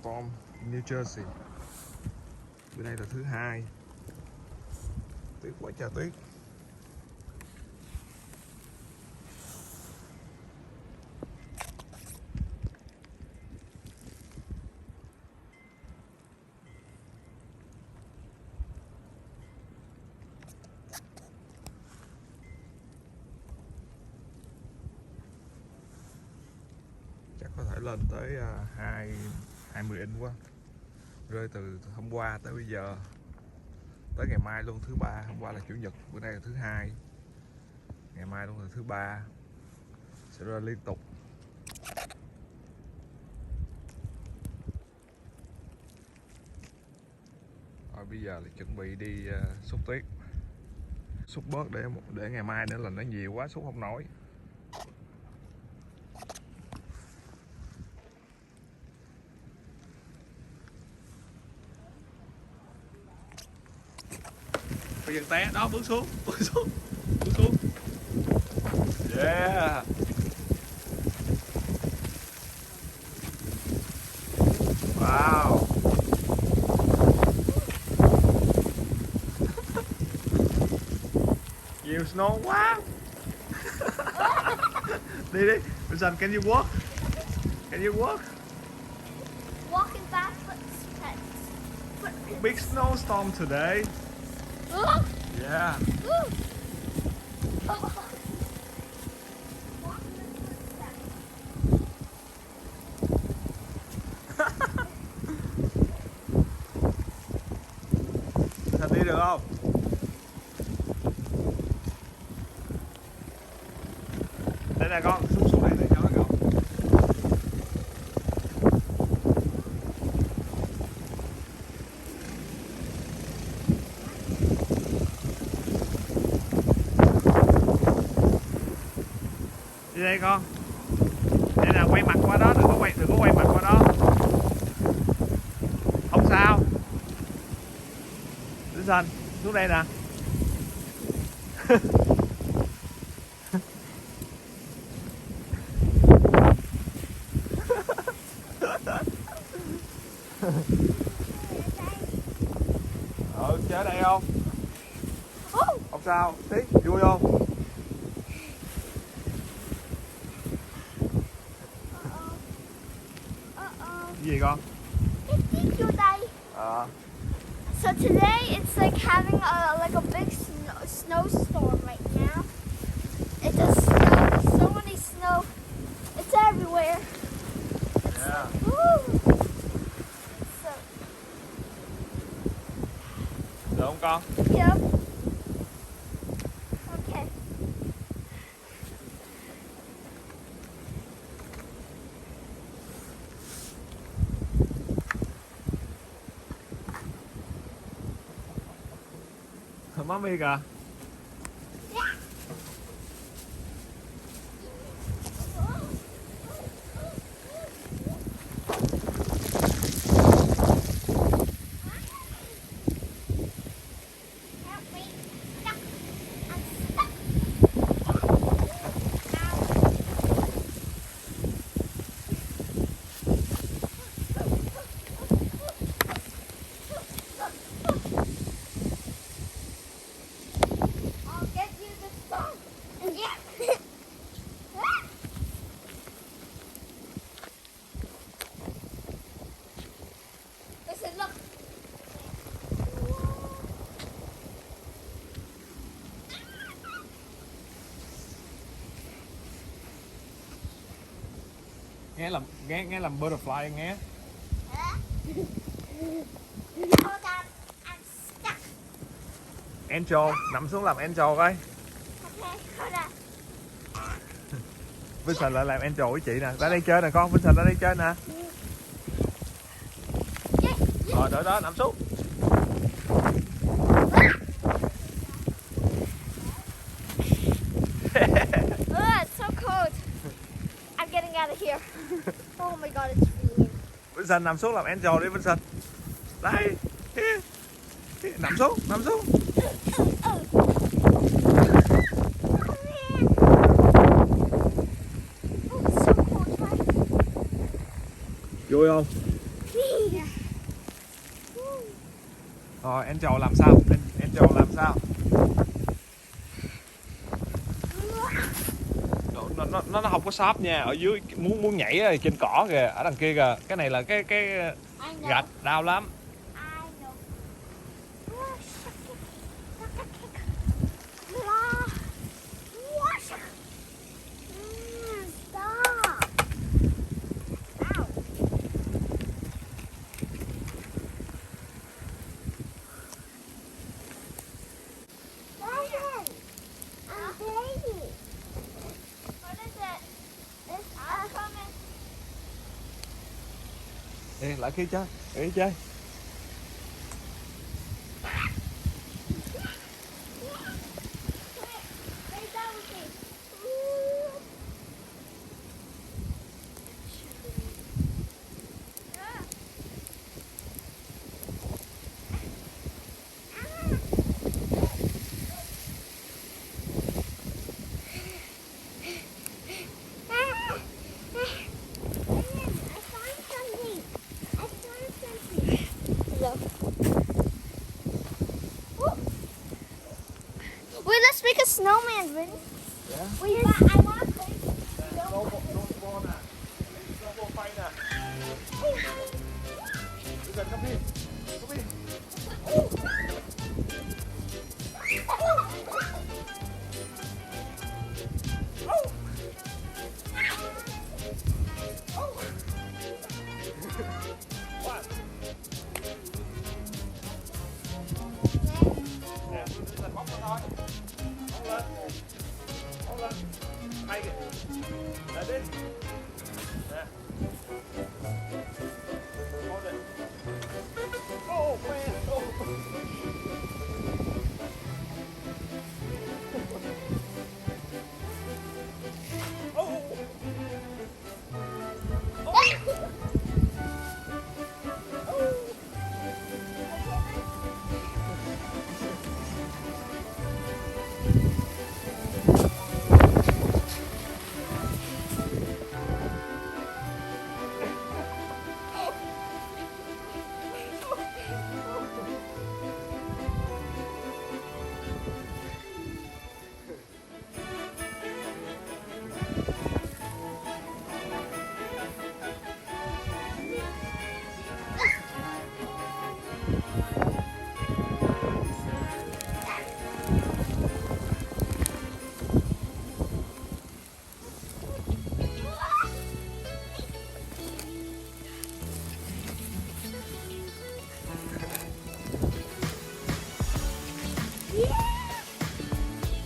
Farm, New Jersey. Bữa nay là thứ hai. Tuyết quá trời tuyết. Chắc có thể lên tới 20 inch quá. Rơi từ hôm qua tới bây giờ, tới ngày mai luôn, thứ ba. Hôm qua là chủ nhật, bữa nay là thứ hai, ngày mai luôn là thứ ba, sẽ rơi liên tục. Rồi bây giờ là chuẩn bị đi xúc tuyết, xúc bớt để ngày mai nữa là nó nhiều quá xúc không nổi. Bây giờ té đó, bước xuống. Yeah. Wow. Nhiều snow quá. Đi đi. Vincent, can you walk? Can you walk? Walking backwards. Big snowstorm today. Yeah. Thành đi được không? Đây nè con, xuống đây để cho nó gọn. Đi đây con. Đây nè, quay mặt qua đó, đừng có quay mặt qua đó. Không sao. Đứng xanh, xuống đây nè. Chơi ở đây không? Không sao, tí vui không? Cái gì con? So today it's like having a big snowstorm right now. It just snow, so many snow. It's everywhere. Yeah. Woo. So, Được không con? yep. Okay. Mommy kìa. Nghe làm butterfly nghe. Angel, nằm xuống làm Angel coi. Vincent lại làm Angel với chị nè. Ra đây chơi nè con, Vincent ra đây chơi nè. Rồi đợi đó, nằm xuống. It's so cold. I'm getting out of here. Oh my god, it's freezing. Vincent nằm xuống làm Angel đi Vincent. Đây. Nằm xuống. Oh, it's so cold, right? Vui không? Rồi Angel làm sao? Angel làm sao? Nó không có shop nha, ở dưới muốn nhảy ở trên cỏ kìa, ở đằng kia kìa. Cái này là cái gạch đau lắm. Ê, lại kia chơi, đi chơi. Wait, let's make a snowman, ready? Yeah. Wait, but I want to play. Snowball nè. Snowball phay nè. Bây giờ come here. Come here. What? Nè, bây giờ bóc nó thôi. Bóc lên. Bóc lên. Hay kìa. Để đi. Nè. Hold it. Oh man. Oh. Oh.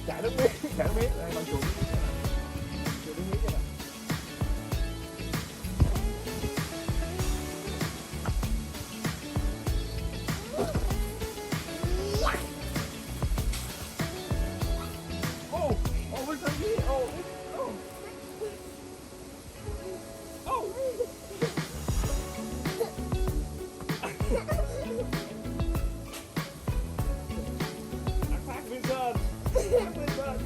Chạy nước miếng, chạy nước miếng. Đây con chuột. Chuột nước miếng vậy nè. Oh, oh, what's that here? Oh, oh. Oh. Attack Vincent. Attack Vincent.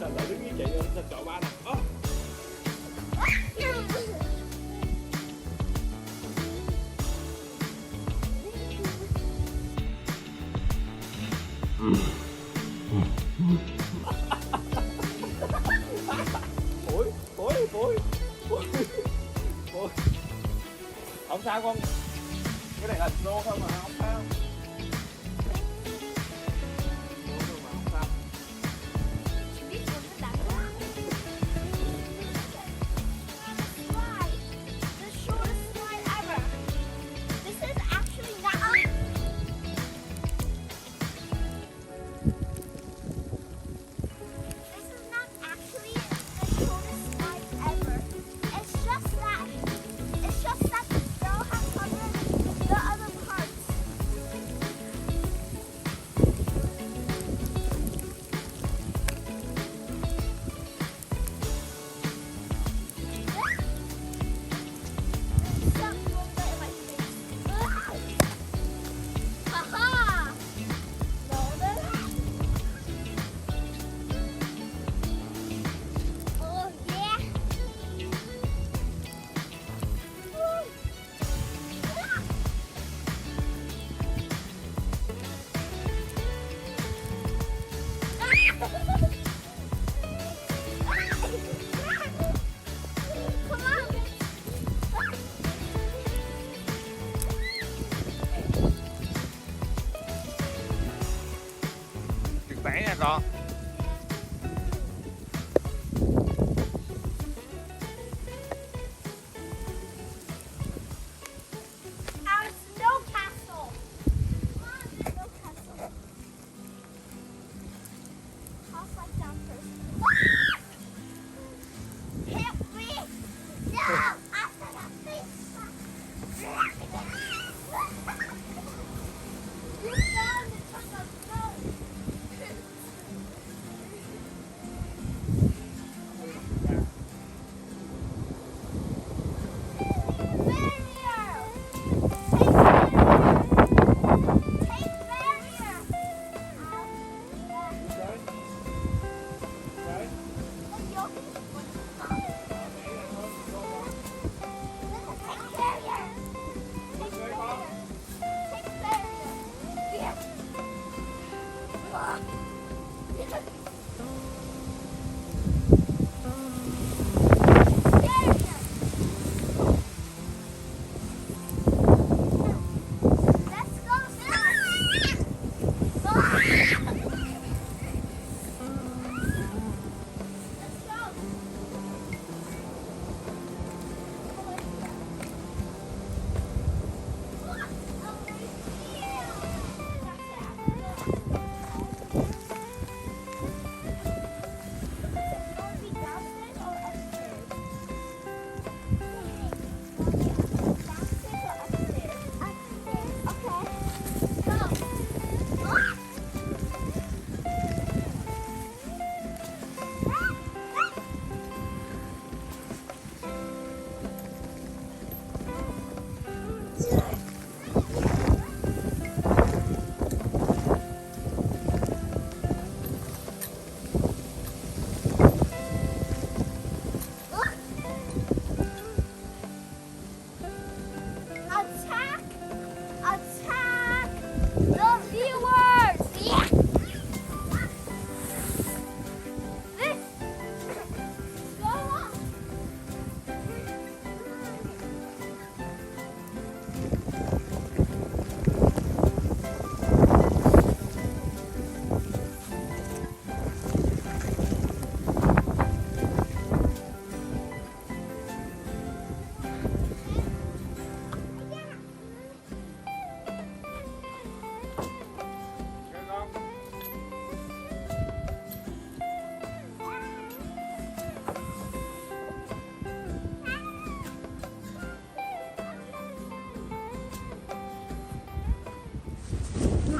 Sao lại đứng như vậy rồi? Sao chọn ba nè? Ủi, không sao con, cái này là snow thôi mà không sao. Không sao. The shortest slide ever. This is actually not. This is not actually the shortest slide ever. It's just that. It's just that the snow has covered the other parts. con. Our snow castle. Come on, snow castle. I'll slide down first. Help me! No! I said a face. You found it from the snow.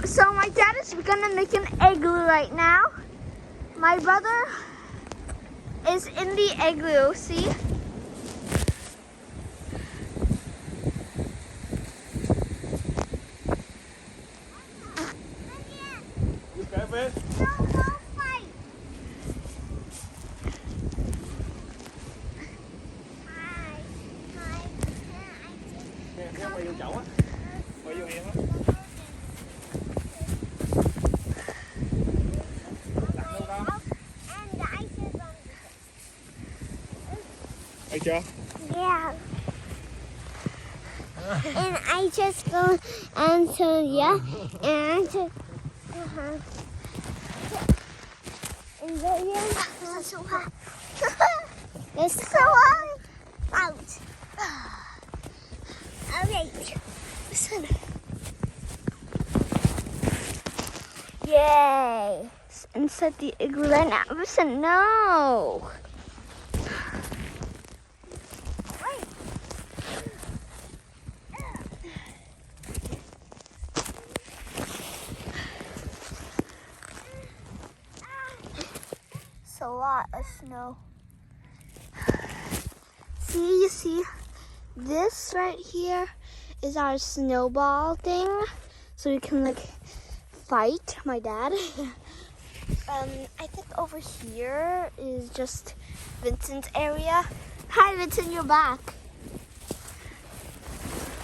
So my dad is gonna make an igloo right now. My brother is in the igloo, see? Thấy chưa? Yeah. And I just go into yeah, and I just and then it's so hot. It's so hot. Out. Alright. Listen. Yay. Inside the igloo right now. Listen, no. It's a lot of snow. See, you see, this right here is our snowball thing, so we can like fight my dad. I think over here is just Vincent's area. Hi, Vincent, you're back.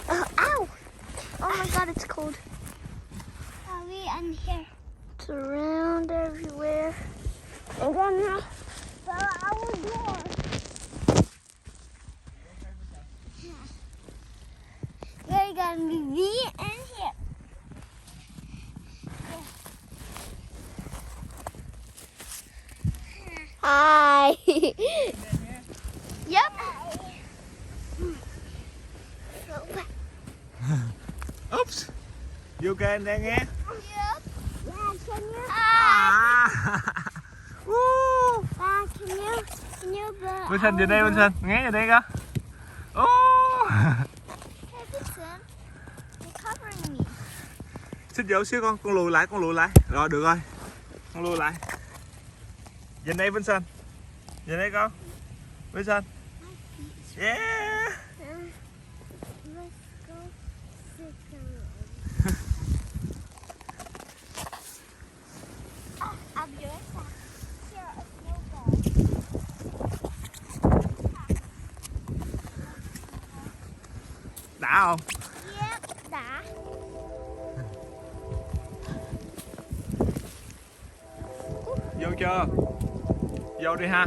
Ow! Oh my God, it's cold. Are we in here? It's around everywhere. And then our door. We're gonna be in here. Hi. Yep. Oops. You okay anh đang nghe? Yep. Dad, can you? Woo. Dad, can you Vinh Sinh về đây, Vinh Sinh, nghe về đây coi. Hey, Vincent, you're covering me. Xích vô xíu con lùi lại, Rồi được rồi. Con lùi lại. Về đây Vinh Sinh. Về đây con. Vinh Sinh. Yeah. Let's go sit down. I'll be right back. Here, a snowball. Đã không? Yep, đã. Vô chưa? Vô đi ha.